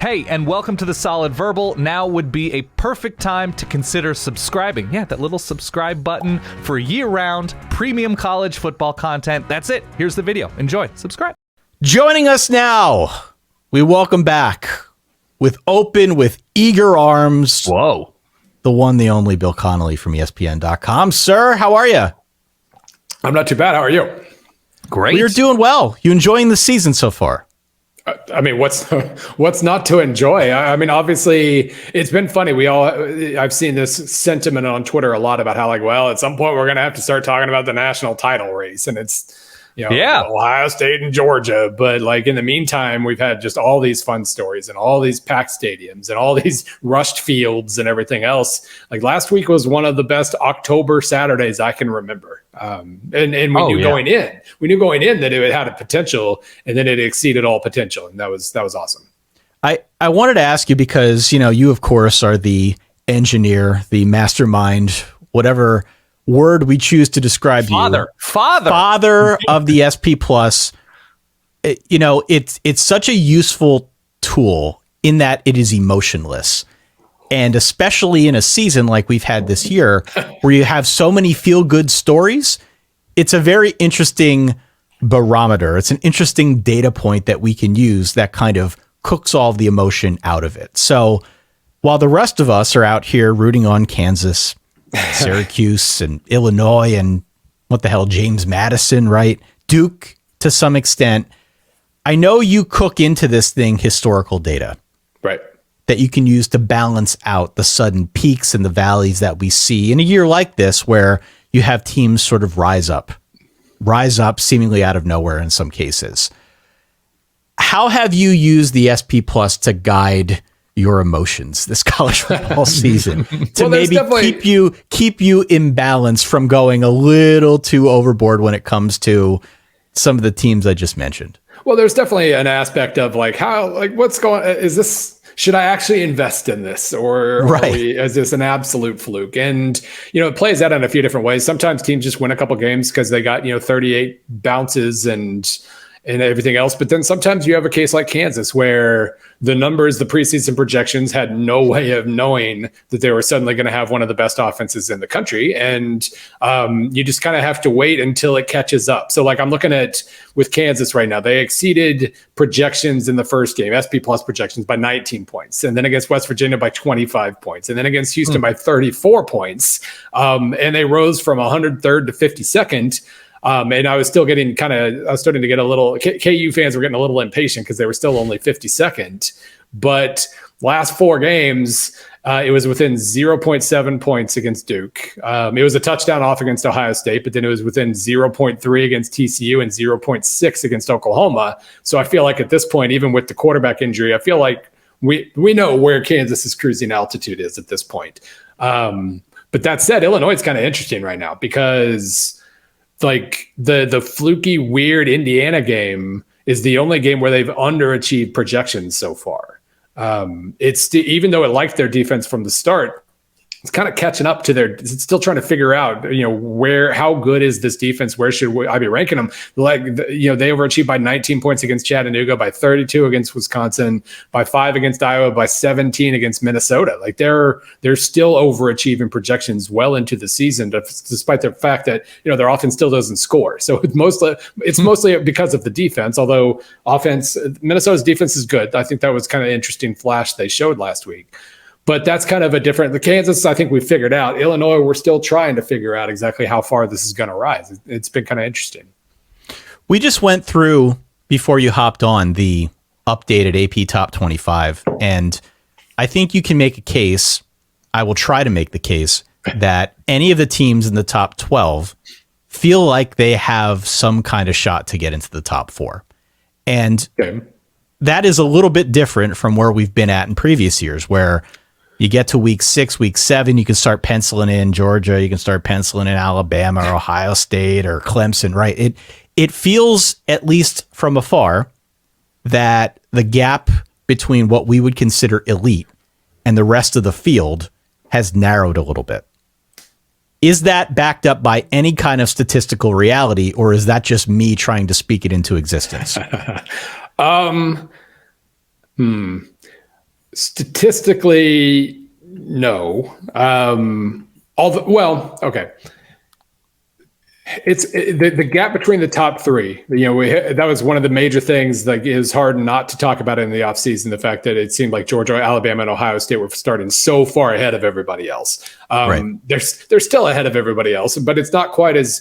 Hey, and welcome to The Solid Verbal. Now would be a perfect time to consider subscribing. Yeah, that little subscribe button for year-round premium college football content. That's it. Here's the video. Enjoy. Subscribe. Joining us now, we welcome back with eager arms. Whoa. The one, the only Bill Connelly from ESPN.com. Sir, how are you? I'm not too bad. How are you? Great. We're doing well. You enjoying the season so far? I mean, what's not to enjoy? I mean, obviously, it's been funny. I've seen this sentiment on Twitter a lot about how, like, well, at some point we're going to have to start talking about the national title race, and it's, Ohio State and Georgia. But like in the meantime, we've had just all these fun stories and all these packed stadiums and all these rushed fields and everything else. Like last week was one of the best October Saturdays I can remember. And we knew going in that it had a potential, and then it exceeded all potential, and that was awesome. I wanted to ask you because you of course are the engineer, the mastermind, whatever word we choose to describe father of the SP Plus. It's such a useful tool in that it is emotionless. And especially in a season like we've had this year, where you have so many feel-good stories, it's a very interesting barometer. It's an interesting data point that we can use that kind of cooks all the emotion out of it. So while the rest of us are out here rooting on Kansas, Syracuse, and Illinois, and what the hell, James Madison, right? Duke, to some extent, I know you cook into this thing historical data. Right. That you can use to balance out the sudden peaks and the valleys that we see in a year like this, where you have teams sort of rise up seemingly out of nowhere in some cases. How have you used the SP Plus to guide your emotions this college football season to maybe keep you in balance from going a little too overboard when it comes to some of the teams I just mentioned? Well, there's definitely an aspect of what's going, should I actually invest in this, or is this an absolute fluke? And, it plays out in a few different ways. Sometimes teams just win a couple games because they got, 38 bounces and everything else. But then sometimes you have a case like Kansas where the numbers, the preseason projections had no way of knowing that they were suddenly going to have one of the best offenses in the country. And you just kind of have to wait until it catches up. So like I'm looking at with Kansas right now, they exceeded projections in the first game, SP Plus projections by 19 points. And then against West Virginia by 25 points. And then against Houston by 34 points. And they rose from 103rd to 52nd. And I was still starting to get a little, KU fans were getting a little impatient because they were still only 52nd. But last four games, it was within 0.7 points against Duke. It was a touchdown off against Ohio State, but then it was within 0.3 against TCU and 0.6 against Oklahoma. So I feel like at this point, even with the quarterback injury, I feel like we know where Kansas's cruising altitude is at this point. But that said, Illinois is kind of interesting right now because like the fluky, weird Indiana game is the only game where they've underachieved projections so far. It's even though it liked their defense from the start, it's kind of catching up to it's still trying to figure out, how good is this defense? Where should I be ranking them? Like, they overachieved by 19 points against Chattanooga, by 32 against Wisconsin, by 5 against Iowa, by 17 against Minnesota. Like they're still overachieving projections well into the season, despite the fact that, their offense still doesn't score. So it's mostly because of the defense, although Minnesota's defense is good. I think that was kind of interesting flash they showed last week. But that's kind of the Kansas, I think we figured out. Illinois, we're still trying to figure out exactly how far this is going to rise. It's been kind of interesting. We just went through, before you hopped on, the updated AP Top 25. And I think you can make a case, I will try to make the case, that any of the teams in the top 12 feel like they have some kind of shot to get into the top 4. And that is a little bit different from where we've been at in previous years, where you get to week 6, week 7, you can start penciling in Georgia, you can start penciling in Alabama or Ohio State or Clemson, right? It feels, at least from afar, that the gap between what we would consider elite and the rest of the field has narrowed a little bit. Is that backed up by any kind of statistical reality, or is that just me trying to speak it into existence? Statistically, no. Okay. It's the gap between the top three. That was one of the major things. Like, it was hard not to talk about it in the offseason. The fact that it seemed like Georgia, Alabama, and Ohio State were starting so far ahead of everybody else. Right. They're still ahead of everybody else, but it's not quite as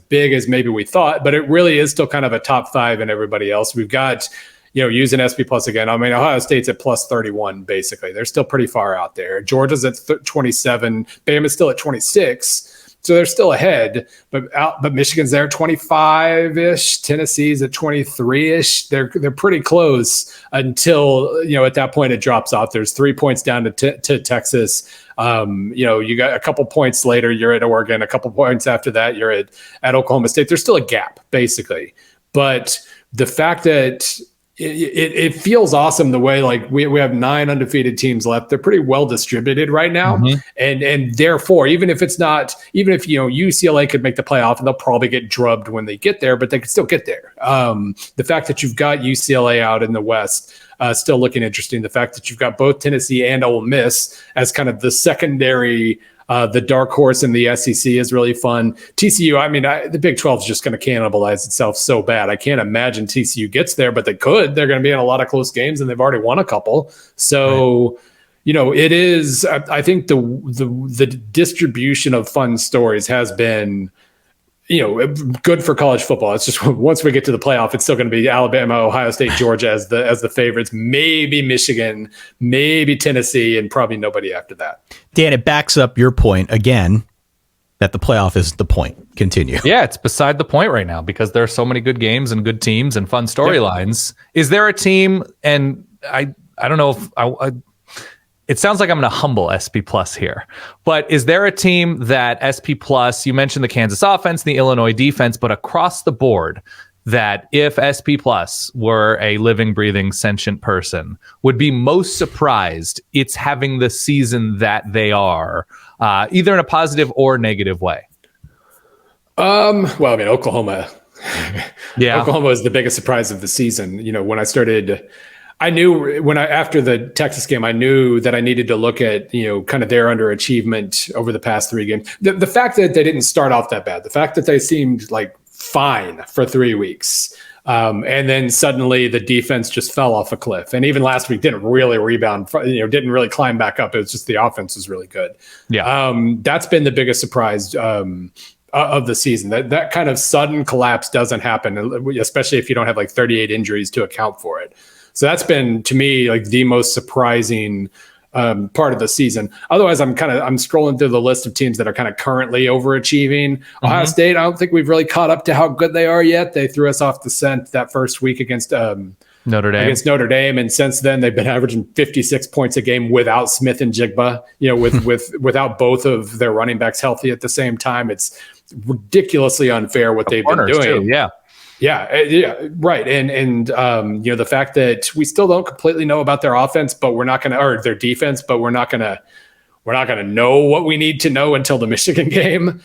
big as maybe we thought. But it really is still kind of a top five in everybody else. We've got, using SP Plus again. I mean, Ohio State's at plus 31. Basically, they're still pretty far out there. Georgia's at 27. Bama's still at 26. So they're still ahead, but Michigan's there 25-ish. Tennessee's at 23-ish. They're pretty close until, at that point it drops off. There's 3 points down to Texas. You got a couple points later, you're at Oregon. A couple points after that, you're at Oklahoma State. There's still a gap, basically. But the fact that it feels awesome the way, like, we have 9 undefeated teams left. They're pretty well distributed right now. Mm-hmm. And therefore, even if UCLA could make the playoff, and they'll probably get drubbed when they get there, but they could still get there. The fact that you've got UCLA out in the West, still looking interesting. The fact that you've got both Tennessee and Ole Miss as kind of the secondary, the dark horse in the SEC is really fun. TCU, I mean, the Big 12 is just going to cannibalize itself so bad. I can't imagine TCU gets there, but they could. They're going to be in a lot of close games, and they've already won a couple. So, right. It is. I think the distribution of fun stories has been, good for college football. It's just once we get to the playoff, it's still going to be Alabama, Ohio State, Georgia as the favorites, maybe Michigan, maybe Tennessee, and probably nobody after that. Dan, it backs up your point again that the playoff is the point. Continue. Yeah, it's beside the point right now because there are so many good games and good teams and fun storylines. Yeah. Is there a team, and I don't know if it sounds like I'm going to humble SP Plus here, but is there a team that SP Plus, you mentioned the Kansas offense, the Illinois defense, but across the board, that if SP Plus were a living, breathing, sentient person, would be most surprised it's having the season that they are, either in a positive or negative way? Well, I mean, Oklahoma. Yeah. Oklahoma was the biggest surprise of the season. When I started, I knew after the Texas game, I knew that I needed to look at, kind of their underachievement over the past 3 games. The fact that they didn't start off that bad, the fact that they seemed like fine for 3 weeks. And then suddenly the defense just fell off a cliff. And even last week didn't really rebound, didn't really climb back up. It was just the offense was really good. Yeah. That's been the biggest surprise of the season. That kind of sudden collapse doesn't happen, especially if you don't have like 38 injuries to account for it. So that's been, to me, like the most surprising part of the season. Otherwise, I'm scrolling through the list of teams that are kind of currently overachieving. Mm-hmm. Ohio State, I don't think we've really caught up to how good they are yet. They threw us off the scent that first week against Notre Dame, and since then they've been averaging 56 points a game without Smith and Jigba. Without both of their running backs healthy at the same time. It's ridiculously unfair what they've been doing. Too, yeah. Yeah, right. And the fact that we still don't completely know about their offense, but we're not going to, or their defense, but we're not going to know what we need to know until the Michigan game.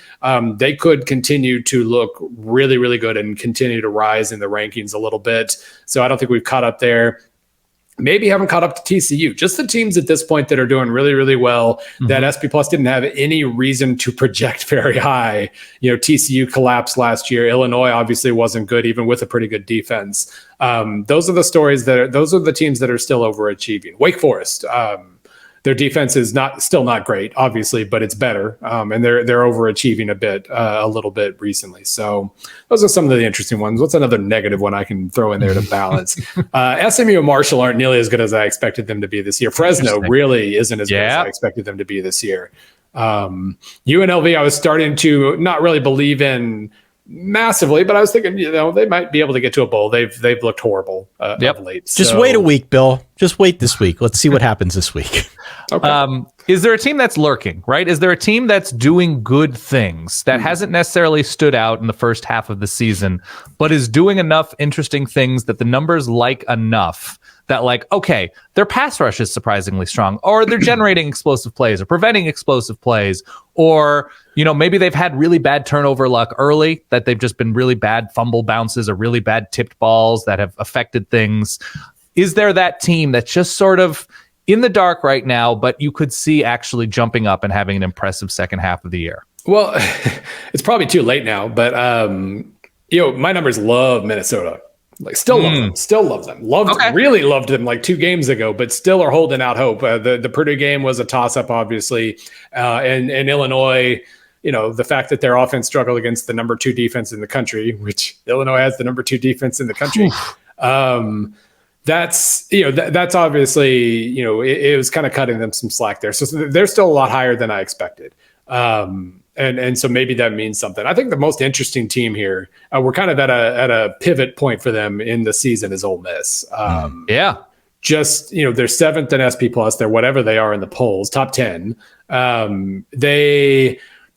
They could continue to look really, really good and continue to rise in the rankings a little bit. So I don't think we've caught up there. Maybe haven't caught up to TCU. Just the teams at this point that are doing really, really well, mm-hmm. that SP Plus didn't have any reason to project very high. TCU collapsed last year. Illinois obviously wasn't good, even with a pretty good defense. Those are the teams that are still overachieving. Wake Forest, their defense is still not great, obviously, but it's better. And they're overachieving a little bit recently. So those are some of the interesting ones. What's another negative one I can throw in there to balance? SMU and Marshall aren't nearly as good as I expected them to be this year. Fresno really isn't as good as I expected them to be this year. UNLV, I was starting to not really believe in massively, but I was thinking, they might be able to get to a bowl. They've looked horrible of late. Just wait a week, Bill. Just wait this week. Let's see what happens this week. Okay. Is there a team that's lurking, right? Is there a team that's doing good things that hasn't necessarily stood out in the first half of the season, but is doing enough interesting things that the numbers like enough that, like, okay, their pass rush is surprisingly strong, or they're generating explosive plays or preventing explosive plays, or, maybe they've had really bad turnover luck early, that they've just been really bad fumble bounces or really bad tipped balls that have affected things. is there that team that's just sort of in the dark right now, but you could see actually jumping up and having an impressive second half of the year? Well, it's probably too late now, but my numbers love Minnesota. Like, still love them. Really loved them like 2 games ago, but still are holding out hope. The Purdue game was a toss-up, obviously, and Illinois. The fact that their offense struggled against the number 2 defense in the country, which Illinois has the number 2 defense in the country. That's obviously, it was kind of cutting them some slack there. So they're still a lot higher than I expected. And so maybe that means something. I think the most interesting team here, we're kind of at a pivot point for them in the season, is Ole Miss. Just, they're 7th in SP Plus. They're whatever they are in the polls, top 10.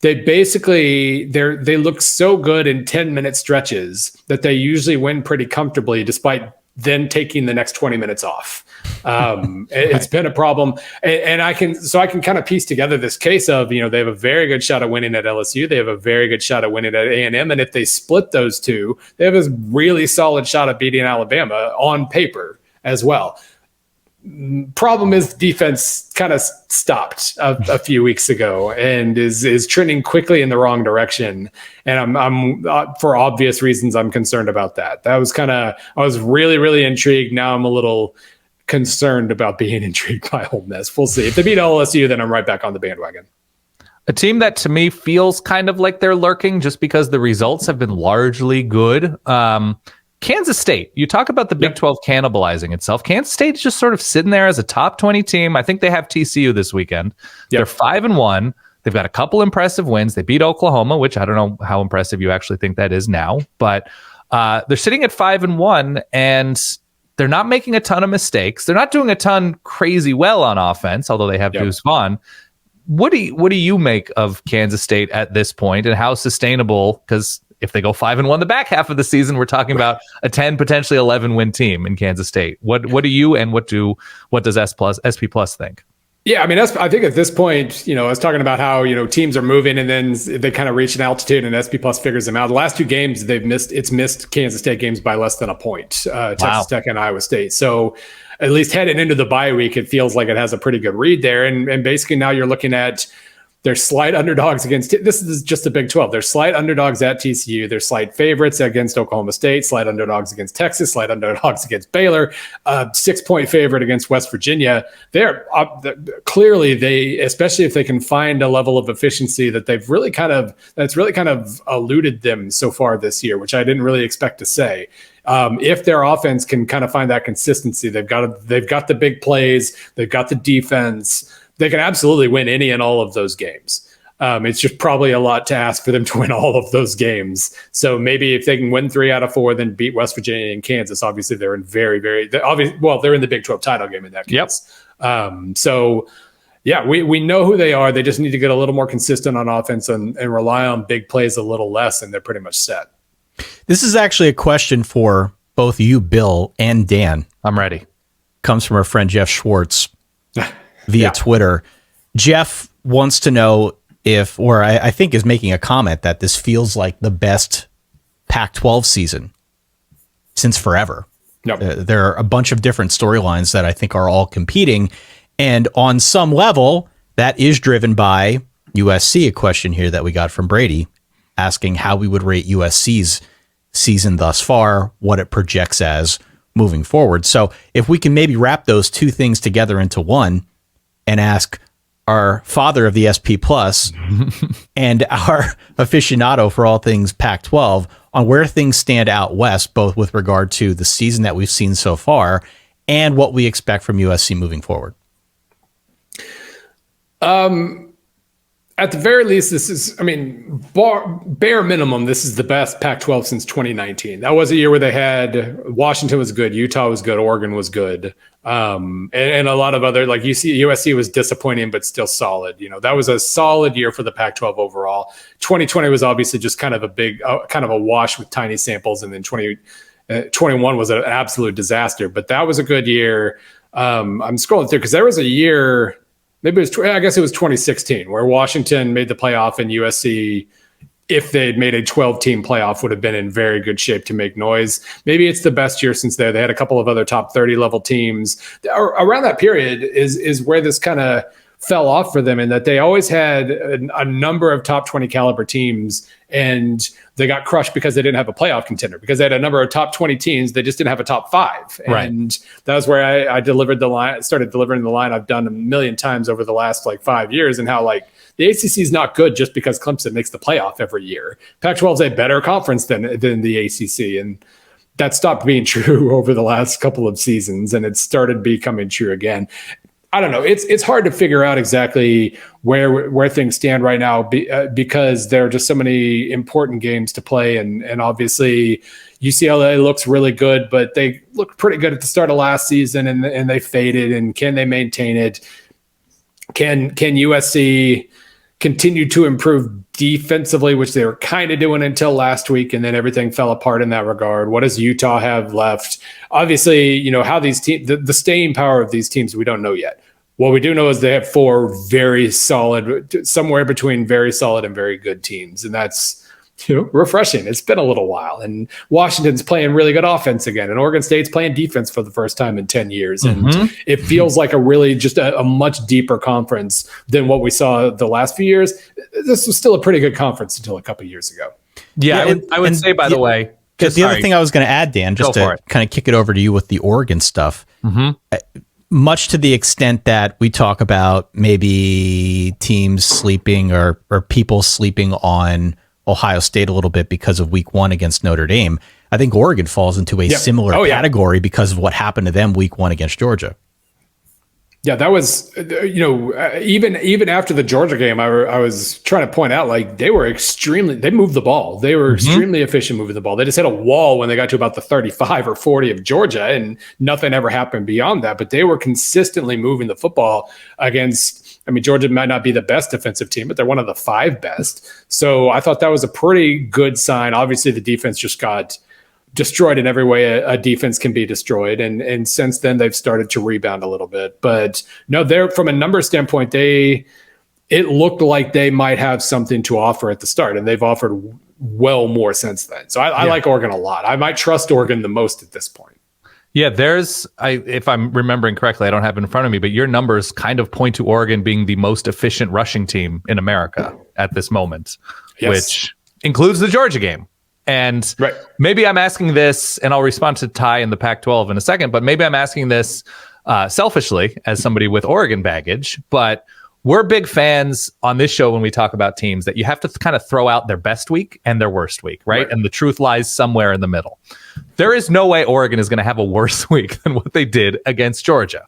They basically, they look so good in 10-minute stretches that they usually win pretty comfortably, despite then taking the next 20 minutes off. It's been a problem. And I can kind of piece together this case of, they have a very good shot at winning at LSU. They have a very good shot at winning at A&M. And if they split those two, they have a really solid shot at beating Alabama on paper as well. Problem is, defense kind of stopped a few weeks ago and is trending quickly in the wrong direction. And I'm for obvious reasons, I'm concerned about that. I was really, really intrigued. Now I'm a little concerned about being intrigued by Ole Miss. We'll see. If they beat LSU, then I'm right back on the bandwagon. A team that to me feels kind of like they're lurking just because the results have been largely good. Kansas State, you talk about the Big 12 cannibalizing itself. Kansas State is just sort of sitting there as a top 20 team. I think they have TCU this weekend. They're 5-1. They've got a couple impressive wins. They beat Oklahoma, which I don't know how impressive you actually think that is now, but they're sitting at 5-1, and they're not making a ton of mistakes. They're not doing a ton crazy well on offense, although they have Deuce Vaughn. What do you make of Kansas State at this point, and how sustainable? Because if they go 5-1 the back half of the season, we're talking about a 10, potentially 11 win team in Kansas State. What do you and what does SP Plus think? Yeah, I mean, I think at this point, I was talking about how, teams are moving and then they kind of reach an altitude and SP Plus figures them out. The last 2 games it's missed Kansas State games by less than a point, Texas Tech and Iowa State. So at least heading into the bye week, it feels like it has a pretty good read there. And basically now you're looking at they're slight underdogs against, this is just the Big 12. They're slight underdogs at TCU. They're slight favorites against Oklahoma State, slight underdogs against Texas, slight underdogs against Baylor, 6-point favorite against West Virginia. They're clearly, especially if they can find a level of efficiency that that's really kind of eluded them so far this year, which I didn't really expect to say. If their offense can kind of find that consistency, they've got the big plays, they've got the defense. They can absolutely win any and all of those games. It's just probably a lot to ask for them to win all of those games. So maybe if they can win 3 out of 4, then beat West Virginia and Kansas, obviously they're in they're in the Big 12 title game in that case. We know who they are. They just need to get a little more consistent on offense and rely on big plays a little less, and they're pretty much set. This is actually a question for both you, Bill, and Dan. I'm ready. Comes from our friend Jeff Schwartz via Twitter. Jeff wants to know I think is making a comment that this feels like the best Pac-12 season since forever. Yep. There are a bunch of different storylines that I think are all competing. And on some level, that is driven by USC, a question here that we got from Brady, asking how we would rate USC's season thus far, what it projects as moving forward. So if we can maybe wrap those 2 things together into one and ask our father of the SP Plus and our aficionado for all things Pac-12 on where things stand out west, both with regard to the season that we've seen so far and what we expect from USC moving forward. At the very least, this is, bare minimum, this is the best Pac-12 since 2019. That was a year where they had Washington was good, Utah was good, Oregon was good, and a lot of other, like USC was disappointing but still solid. That was a solid year for the Pac-12 overall. 2020 was obviously just kind of a big, kind of a wash with tiny samples, and then 2021 was an absolute disaster. But that was a good year. I'm scrolling through because there was a year. Maybe it was 2016 where Washington made the playoff and USC if they had made a 12-team playoff, would have been in very good shape to make noise. Maybe it's the best year since there. They had a couple of other top 30 level teams. Around that period is where this kind of fell off for them, in that they always had a number of top 20 caliber teams, and they got crushed because they didn't have a playoff contender, because they had a number of top 20 teams. They just didn't have a top 5. And that was where I delivered the line, started delivering the line I've done a million times over the last 5 years, and how the ACC is not good just because Clemson makes the playoff every year. Pac-12 is a better conference than the ACC, and that stopped being true over the last couple of seasons, and it started becoming true again. I don't know. It's hard to figure out exactly where things stand right now because there are just so many important games to play, and obviously UCLA looks really good, but they looked pretty good at the start of last season, and they faded. And can they maintain it? Can USC continue to improve defensively, which they were kind of doing until last week, and then everything fell apart in that regard? What does Utah have left? Obviously, how these teams, the staying power of these teams, we don't know yet. What we do know is they have 4 very solid, somewhere between very solid and very good teams, and that's refreshing. It's been a little while, and Washington's playing really good offense again, and Oregon State's playing defense for the first time in 10 years. And it feels like a really just a much deeper conference than what we saw the last few years. This was still a pretty good conference until a couple of years ago. Yeah, I would say, by the way, the other thing I was going to add, Dan, just to kind of kick it over to you with the Oregon stuff, much to the extent that we talk about maybe teams sleeping or people sleeping on Ohio State a little bit because of week 1 against Notre Dame, I think Oregon falls into a similar category because of what happened to them week 1 against Georgia. Yeah, that was, even after the Georgia game, I was trying to point out, they moved the ball. They were extremely efficient moving the ball. They just hit a wall when they got to about the 35 or 40 of Georgia, and nothing ever happened beyond that. But they were consistently moving the football against, Georgia might not be the best defensive team, but they're one of the 5 best. So I thought that was a pretty good sign. Obviously, the defense just got destroyed in every way a defense can be destroyed. And since then, they've started to rebound a little bit. But no, they're, from a number standpoint, it looked like they might have something to offer at the start, and they've offered well more since then. So I like Oregon a lot. I might trust Oregon the most at this point. Yeah, if I'm remembering correctly, I don't have it in front of me, but your numbers kind of point to Oregon being the most efficient rushing team in America at this moment, which includes the Georgia game. And maybe I'm asking this, and I'll respond to Ty in the Pac-12 in a second, but maybe I'm asking this selfishly as somebody with Oregon baggage, but we're big fans on this show when we talk about teams that you have to kind of throw out their best week and their worst week, right? And the truth lies somewhere in the middle. There is no way Oregon is going to have a worse week than what they did against Georgia.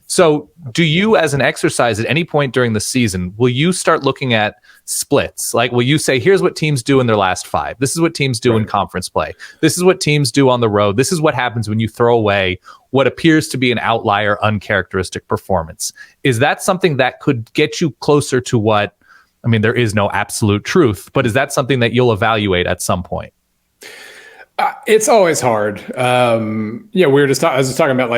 So do you, as an exercise at any point during the season, will you start looking at splits? Will you say, here's what teams do in their last 5. This is what teams do in conference play. This is what teams do on the road. This is what happens when you throw away what appears to be an outlier, uncharacteristic performance. Is that something that could get you closer to what, there is no absolute truth, but is that something that you'll evaluate at some point? It's always hard. I was just talking about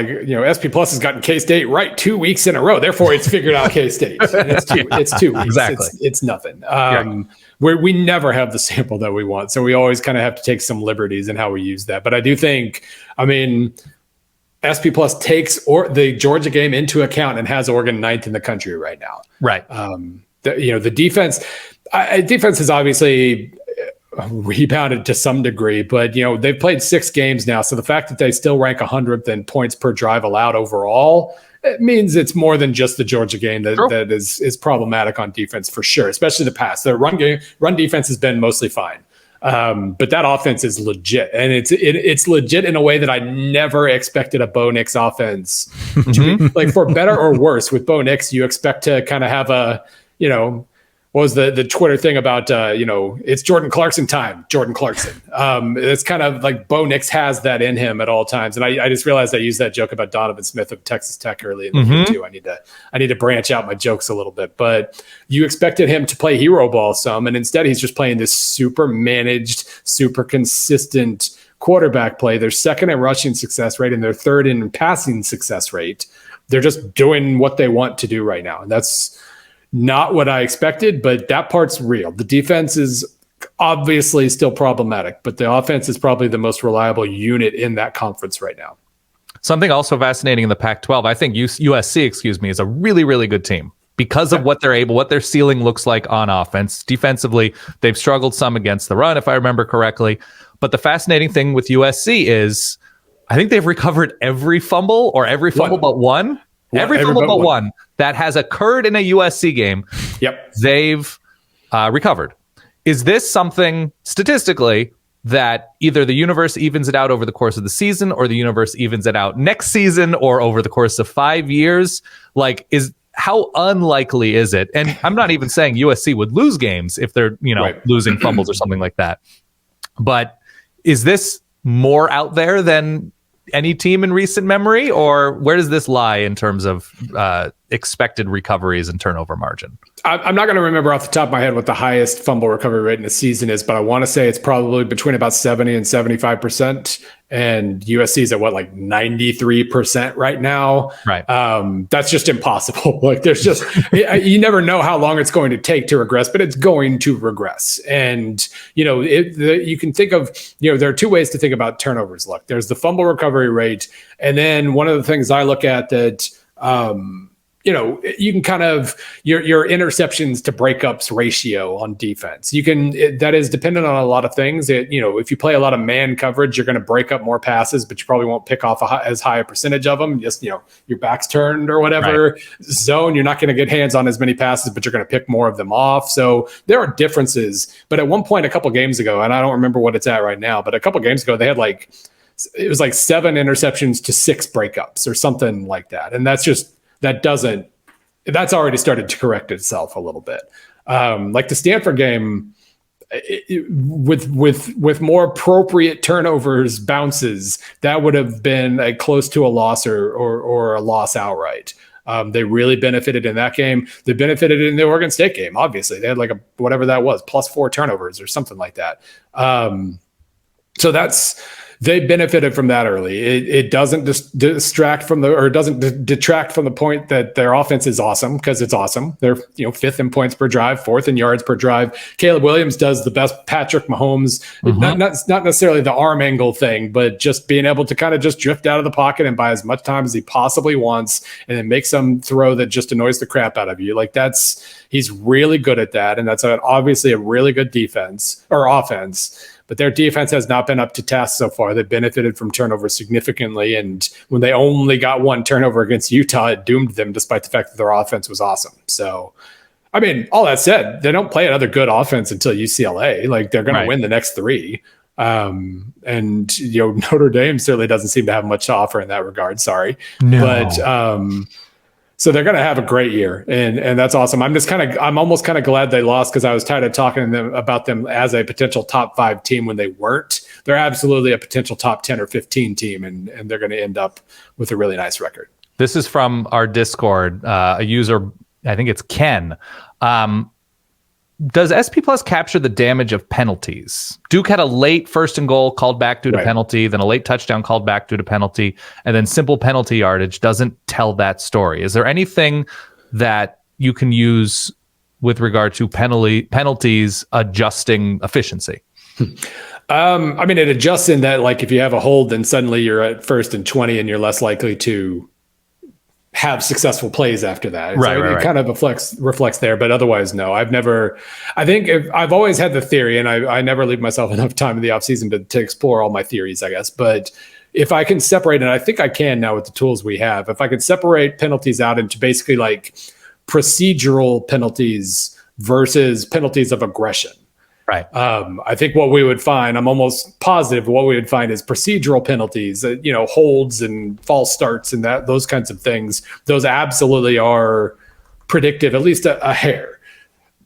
SP Plus has gotten K-State right 2 weeks in a row. Therefore, it's figured out K-State. It's 2 weeks. Exactly. It's nothing. We never have the sample that we want, so we always kind of have to take some liberties in how we use that. But I do think, SP Plus takes the Georgia game into account and has Oregon 9th in the country right now. Right. The defense is obviously rebounded to some degree, but they've played 6 games now, so the fact that they still rank 100th in points per drive allowed overall, it means it's more than just the Georgia game that is problematic on defense for sure, especially the pass. The run defense has been mostly fine, but that offense is legit, and it's legit in a way that I never expected a Bo Nix offense to be. For better or worse, with Bo Nix, you expect to kind of have a what was the Twitter thing about, it's Jordan Clarkson time, Jordan Clarkson. It's kind of like Bo Nix has that in him at all times. And I just realized I used that joke about Donovan Smith of Texas Tech early in the year too. I need to branch out my jokes a little bit, but you expected him to play hero ball some, and instead he's just playing this super managed, super consistent quarterback play. They're 2nd in rushing success rate and they're 3rd in passing success rate. They're just doing what they want to do right now. And that's not what I expected, but that part's real. The defense is obviously still problematic, but the offense is probably the most reliable unit in that conference right now. Something also fascinating in the Pac-12, I think USC, is a really, really good team because of what their ceiling looks like on offense. Defensively, they've struggled some against the run, if I remember correctly. But the fascinating thing with USC is I think they've recovered every fumble but one. Every fumble but one that has occurred in a USC game. Yep. They've recovered. Is this something statistically that either the universe evens it out over the course of the season, or the universe evens it out next season, or over the course of 5 years? Like, how unlikely is it? And I'm not even saying USC would lose games if they're, losing fumbles or something like that. But is this more out there than any team in recent memory, or where does this lie in terms of expected recoveries and turnover margin? I'm not going to remember off the top of my head what the highest fumble recovery rate in the season is, but I want to say it's probably between about 70 and 75%. And USC is at 93% right now. Right. That's just impossible. Like, there's just, you never know how long it's going to take to regress, but it's going to regress. And, you can think of, there are two ways to think about turnovers. Look, there's the fumble recovery rate. And then one of the things I look at that, you can kind of your interceptions to breakups ratio on defense. That is dependent on a lot of things. If you play a lot of man coverage, you're going to break up more passes, but you probably won't pick off as high a percentage of them. Just, your back's turned or whatever. Right. Zone, you're not going to get hands on as many passes, but you're going to pick more of them off. So there are differences. But at one point, a couple games ago, and I don't remember what it's at right now, but a couple games ago, they had it was 7 interceptions to 6 breakups or something like that. And that's already started to correct itself a little bit. Like the Stanford game, with more appropriate turnovers, bounces, that would have been close to a loss or a loss outright. They really benefited in that game. They benefited in the Oregon State game. Obviously, they had whatever that was, +4 turnovers or something like that. So they benefited from that early. It doesn't detract from the point that their offense is awesome, because it's awesome. They're 5th in points per drive, 4th in yards per drive. Caleb Williams does the best Patrick Mahomes, not necessarily the arm angle thing, but just being able to kind of just drift out of the pocket and buy as much time as he possibly wants, and then make some throw that just annoys the crap out of you. He's really good at that, and that's obviously a really good defense or offense. But their defense has not been up to task so far. They benefited from turnovers significantly. And when they only got 1 turnover against Utah, it doomed them, despite the fact that their offense was awesome. So, all that said, they don't play another good offense until UCLA. They're going to win the next 3. And Notre Dame certainly doesn't seem to have much to offer in that regard. Sorry. No. But so they're going to have a great year, and that's awesome. I'm almost kind of glad they lost, because I was tired of talking to them about them as a potential top 5 team when they weren't. They're absolutely a potential top 10 or 15 team, and they're going to end up with a really nice record. This is from our Discord, a user, I think it's Ken. Does SP Plus capture the damage of penalties? Duke had a late 1st and goal called back due to penalty, then a late touchdown called back due to penalty, and then simple penalty yardage doesn't tell that story. Is there anything that you can use with regard to penalties adjusting efficiency? It adjusts in that, if you have a hold, then suddenly you're at 1st and 20 and you're less likely to have successful plays after that. It kind of reflects there, but otherwise, no. I've always had the theory, and I never leave myself enough time in the offseason to explore all my theories, I guess. But if I can separate, and I think I can now with the tools we have, if I can separate penalties out into basically procedural penalties versus penalties of aggression. Right. I think what we would find, I'm almost positive what we would find is procedural penalties, holds and false starts and those kinds of things. Those absolutely are predictive, at least a hair.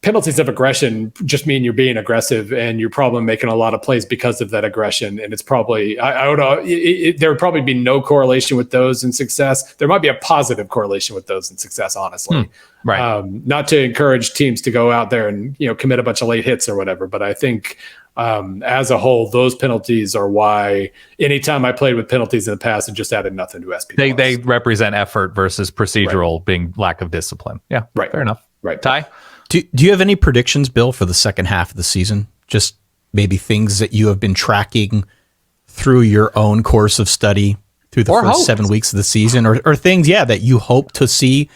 Penalties of aggression just mean you're being aggressive and you're probably making a lot of plays because of that aggression. And it's probably, there would probably be no correlation with those in success. There might be a positive correlation with those in success, honestly. Right. Not to encourage teams to go out there and, commit a bunch of late hits or whatever. But I think as a whole, those penalties are why anytime I played with penalties in the past, it just added nothing to SP+. They represent effort versus procedural being lack of discipline. Yeah. Right. Fair enough. Right. Ty? Do you have any predictions, Bill, for the second half of the season? just maybe things that you have been tracking through your own course of study through the first 7 weeks of the season, or things, that you hope to see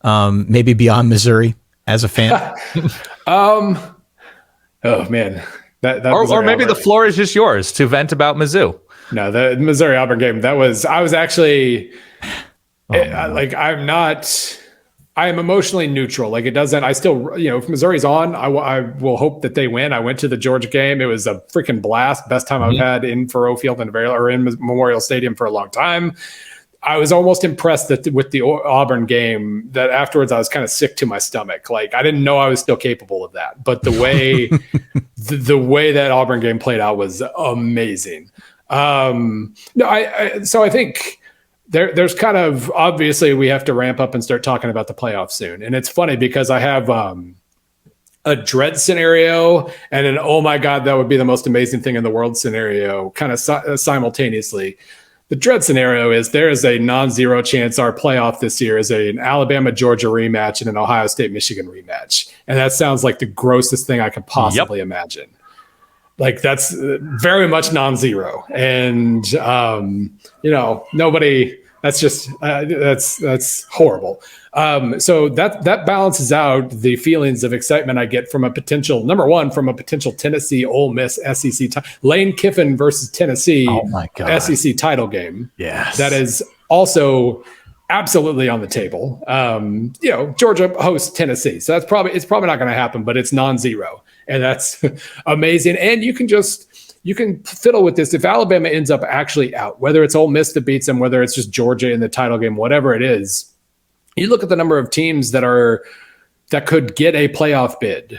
maybe beyond Missouri as a fan? Oh man, that or maybe the floor is just yours to vent about Mizzou. No, the Missouri Auburn game. I was actually I am emotionally neutral. Like, it doesn't. I still, if Missouri's on, I will hope that they win. I went to the Georgia game. It was a freaking blast. Best time I've had in Faurot Field in Memorial Stadium for a long time. I was almost impressed with the Auburn game, that afterwards I was kind of sick to my stomach. Like, I didn't know I was still capable of that. But the way the way that Auburn game played out was amazing. So I think there's kind of, obviously we have to ramp up and start talking about the playoffs soon. And it's funny because I have a dread scenario and an, oh my God, that would be the most amazing thing in the world scenario kind of simultaneously. The dread scenario is there is a non-zero chance our playoff this year is an Alabama-Georgia rematch and an Ohio State-Michigan rematch. And that sounds like the grossest thing I could possibly imagine. Like, that's very much non-zero. And, nobody, that's just, that's horrible. So that balances out the feelings of excitement I get from a potential, number one, from a potential Tennessee Ole Miss SEC Lane Kiffin versus Tennessee SEC title game. Yes. That is also absolutely on the table. Georgia hosts Tennessee. So it's probably not going to happen, but it's non-zero. And that's amazing. And you can fiddle with this. If Alabama ends up actually out, whether it's Ole Miss that beats them, whether it's just Georgia in the title game, whatever it is, you look at the number of teams that could get a playoff bid.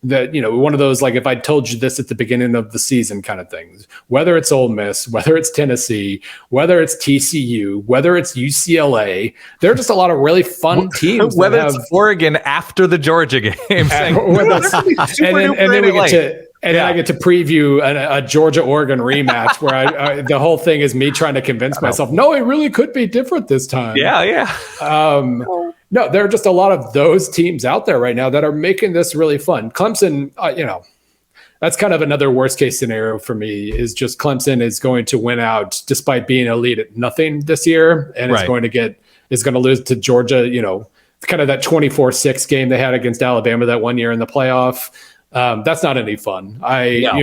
One of those, like, if I told you this at the beginning of the season kind of things, whether it's Ole Miss, whether it's Tennessee, whether it's TCU, whether it's UCLA, there are just a lot of really fun teams. Whether it's Oregon after the Georgia game. And then I get to preview a Georgia-Oregon rematch where the whole thing is me trying to convince myself, no, it really could be different this time. Yeah. No, there are just a lot of those teams out there right now that are making this really fun. Clemson, that's kind of another worst case scenario for me, is just Clemson is going to win out despite being elite at nothing this year. And is going to lose to Georgia, kind of that 24-6 game they had against Alabama that one year in the playoff. That's not any fun.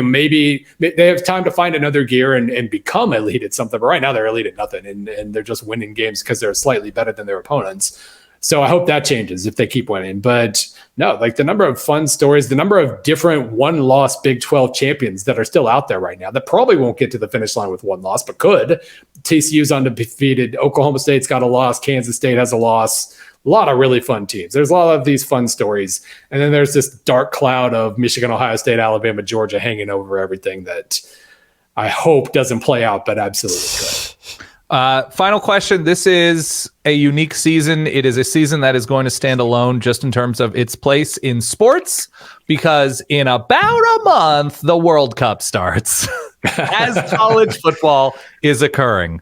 Maybe they have time to find another gear and become elite at something. But right now they're elite at nothing, and they're just winning games because they're slightly better than their opponents. So I hope that changes if they keep winning. But no, like, the number of fun stories, the number of different one-loss Big 12 champions that are still out there right now that probably won't get to the finish line with one loss, but could. TCU's undefeated. Oklahoma State's got a loss. Kansas State has a loss. A lot of really fun teams. There's a lot of these fun stories. And then there's this dark cloud of Michigan, Ohio State, Alabama, Georgia hanging over everything that I hope doesn't play out, but absolutely could. Final question. This is a unique season. It is a season that is going to stand alone just in terms of its place in sports, because in about a month, the World Cup starts as college football is occurring.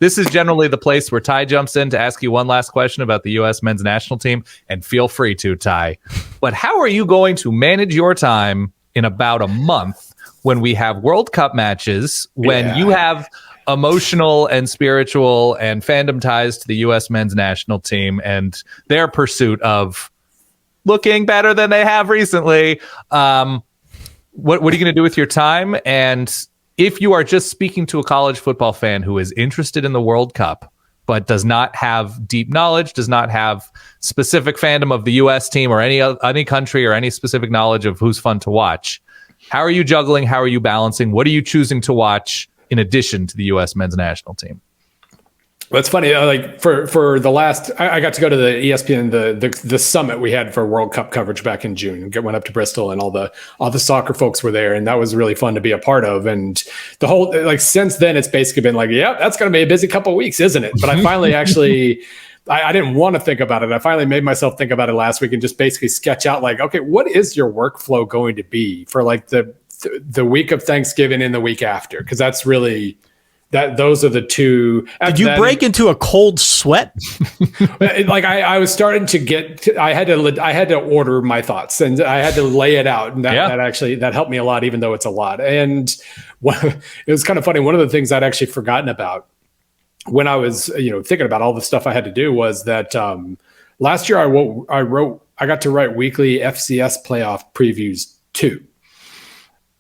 This is generally the place where Ty jumps in to ask you one last question about the U.S. men's national team, and feel free to, Ty. But how are you going to manage your time in about a month when we have World Cup matches, when you have emotional and spiritual and fandom ties to the U.S. men's national team and their pursuit of looking better than they have recently? What are you going to do with your time? And if you are just speaking to a college football fan who is interested in the World Cup, but does not have deep knowledge, does not have specific fandom of the U.S. team or any country or any specific knowledge of who's fun to watch, how are you juggling? How are you balancing? What are you choosing to watch in addition to the U.S. men's national team? Well, it's funny. Like, for the last, I got to go to the ESPN the summit we had for World Cup coverage back in June. Went up to Bristol, and all the soccer folks were there, and that was really fun to be a part of. And the whole, like, since then, it's basically been like, yeah, that's going to be a busy couple of weeks, isn't it? But I finally actually. I didn't want to think about it. I finally made myself think about it last week and just basically sketch out, like, okay, what is your workflow going to be for, like, the week of Thanksgiving and the week after? Because that's those are the two. Did you break into a cold sweat? Like I was starting to get. I had to order my thoughts, and I had to lay it out, and that helped me a lot, even though it's a lot. And it was kind of funny. One of the things I'd actually forgotten about when I was thinking about all the stuff I had to do was that last year I got to write weekly FCS playoff previews too.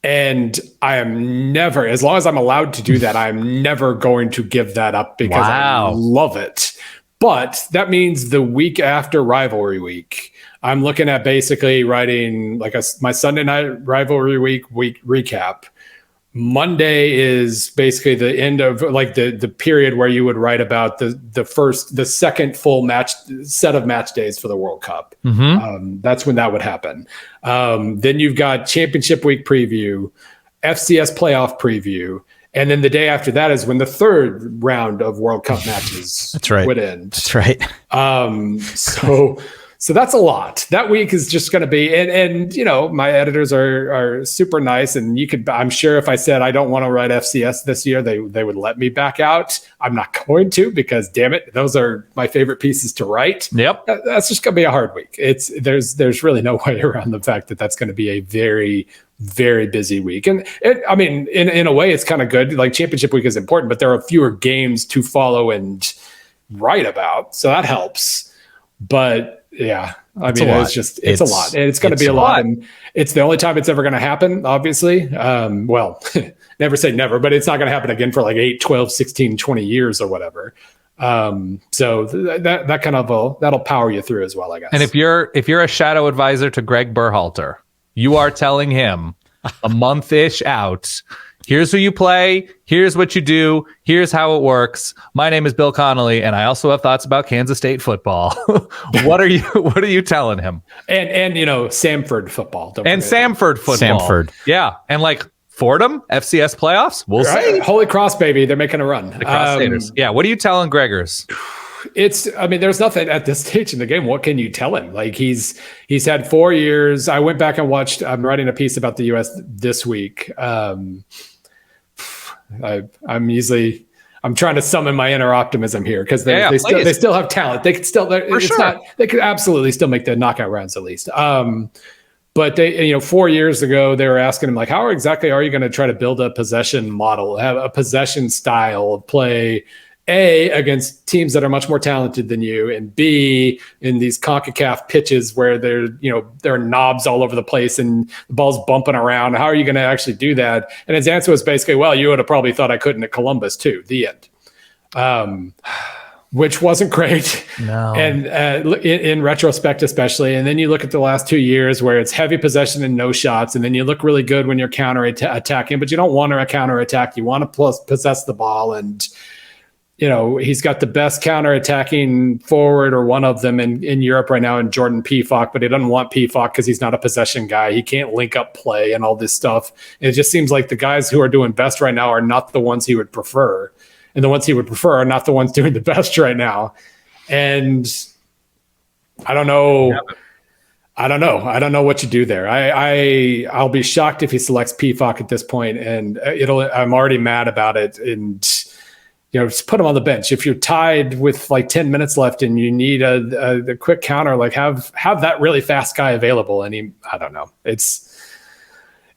And I am never, as long as I'm allowed to do that, I'm never going to give that up because I love it. But that means the week after rivalry week, I'm looking at basically writing like my Sunday night rivalry week recap. Monday is basically the end of like the period where you would write about the second full set of match days for the World Cup. Mm-hmm. That's when that would happen. Then you've got championship week preview, FCS playoff preview. And then the day after that is when the third round of World Cup matches would end. That's right. So that's a lot. That week is just going to be, and my editors are super nice, and I'm sure if I said I don't want to write FCS this year, they would let me back out. I'm not going to because damn it, those are my favorite pieces to write. Yep, that's just going to be a hard week. There's really no way around the fact that that's going to be a very, very busy week. And in a way, it's kind of good. Like championship week is important, but there are fewer games to follow and write about, so that helps. But yeah, it's a lot. And it's going to be a lot. And it's the only time it's ever going to happen, obviously. Well, never say never, but it's not going to happen again for like 8, 12, 16, 20 years or whatever. So that kind of that'll power you through as well, I guess. And if you're a shadow advisor to Greg Berhalter, you are telling him a month-ish out, here's who you play, here's what you do, here's how it works. My name is Bill Connelly, and I also have thoughts about Kansas State football. What are you telling him? And Samford football. Samford football. Samford. Yeah. And like Fordham, FCS playoffs, we'll see. Holy Cross, baby. They're making a run. The Cross-Staters. Yeah. What are you telling Gregors? There's nothing at this stage in the game. What can you tell him? Like he's had 4 years. I went back and watched, I'm writing a piece about the US this week. I'm trying to summon my inner optimism here because they still have talent. They could still, they could absolutely still make the knockout rounds at least. But they, 4 years ago, they were asking him like, how exactly are you going to try to build a possession model, have a possession style of play, A, against teams that are much more talented than you, and B, in these CONCACAF pitches where there are knobs all over the place and the ball's bumping around. How are you going to actually do that? And his answer was basically, well, you would have probably thought I couldn't at Columbus too. The end. Which wasn't great. No. And in retrospect, especially. And then you look at the last 2 years where it's heavy possession and no shots. And then you look really good when you're counter-attacking, but you don't want to counter-attack. You want to possess the ball. And he's got the best counter-attacking forward or one of them in Europe right now in Jordan Pefok, but he doesn't want Pefok because he's not a possession guy. He can't link up play and all this stuff. And it just seems like the guys who are doing best right now are not the ones he would prefer. And the ones he would prefer are not the ones doing the best right now. And I don't know. Yeah. I don't know what you do there. I'll be shocked if he selects Pefok at this point, and I'm already mad about it. And just put him on the bench. If you're tied with like 10 minutes left and you need a quick counter, like have that really fast guy available. And I don't know.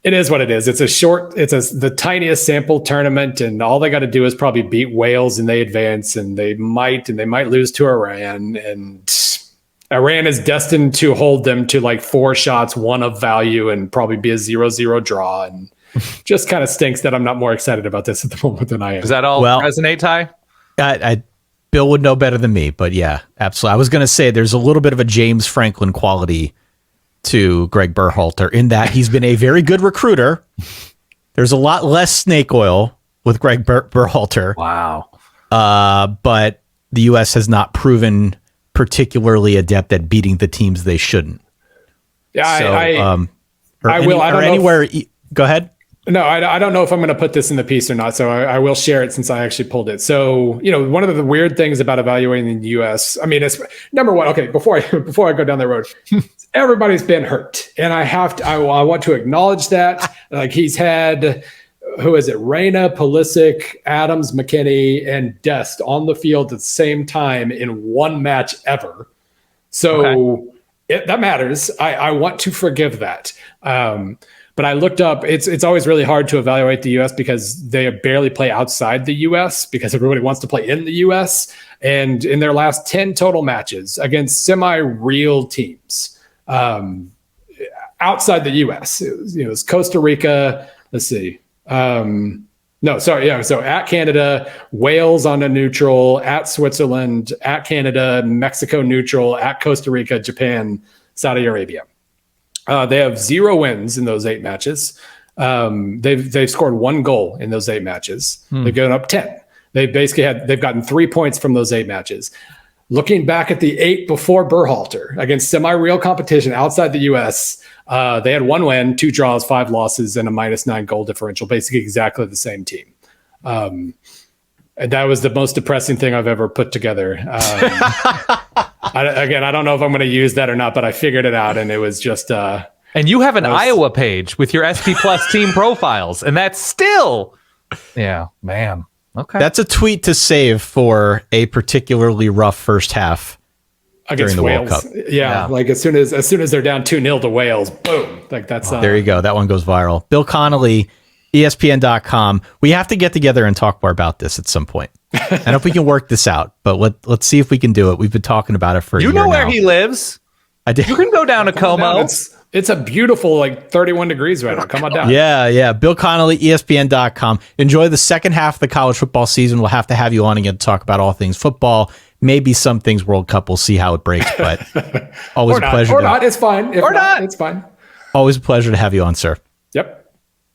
It is what it is. It's the tiniest sample tournament, and all they got to do is probably beat Wales and they advance, and they might lose to Iran, and Iran is destined to hold them to like 4 shots, 1 of value, and probably be a 0-0 draw. And just kind of stinks that I'm not more excited about this at the moment than I am. Does that all resonate, Ty? Bill would know better than me, but yeah, absolutely. I was going to say there's a little bit of a James Franklin quality to Greg Berhalter in that he's been a very good recruiter. There's a lot less snake oil with Greg Berhalter. Wow. But the U.S. has not proven particularly adept at beating the teams they shouldn't. Yeah, so, I will. I don't know anywhere. Go ahead. No, I don't know if I'm going to put this in the piece or not, so I will share it since I actually pulled it. So, one of the weird things about evaluating the U.S., it's number one. Okay, before I go down the road, everybody's been hurt, and I want to acknowledge that. Like he's had who is it? Reyna, Pulisic, Adams, McKinney, and Dest on the field at the same time in one match ever. So that matters. I want to forgive that. But I looked up, it's always really hard to evaluate the U.S. because they barely play outside the U.S. because everybody wants to play in the U.S. And in their last 10 total matches against semi-real teams outside the U.S., it was Costa Rica, let's see. So at Canada, Wales on a neutral, at Switzerland, at Canada, Mexico neutral, at Costa Rica, Japan, Saudi Arabia. They have 0 wins in those 8 matches. They've scored 1 goal in those 8 matches. They've gone up 10. They've gotten 3 points from those 8 matches. Looking back at the 8 before Berhalter against semi-real competition outside the U.S., they had 1 win, 2 draws, 5 losses, and a -9 goal differential. Basically, exactly the same team. And that was the most depressing thing I've ever put together. I don't know if I'm going to use that or not, but I figured it out, and it was just. And you have an Iowa page with your SP Plus team profiles, and that's still, yeah, man. Okay, that's a tweet to save for a particularly rough first half against during the Wales. World Cup. Yeah, like as soon as they're down 2-0 to Wales, boom, like that's. There you go. That one goes viral. Bill Connelly, ESPN.com. We have to get together and talk more about this at some point. I don't know if we can work this out, but let's see if we can do it. We've been talking about it for a year now. You know where he lives. I did. You can go down to Como. It's a beautiful 31 degrees right now. Come on down. Yeah. Bill Connelly, ESPN.com. Enjoy the second half of the college football season. We'll have to have you on again to talk about all things football. Maybe some things World Cup. We'll see how it breaks, but always a pleasure. Or not. It's fine. If not, it's fine. Always a pleasure to have you on, sir. Yep.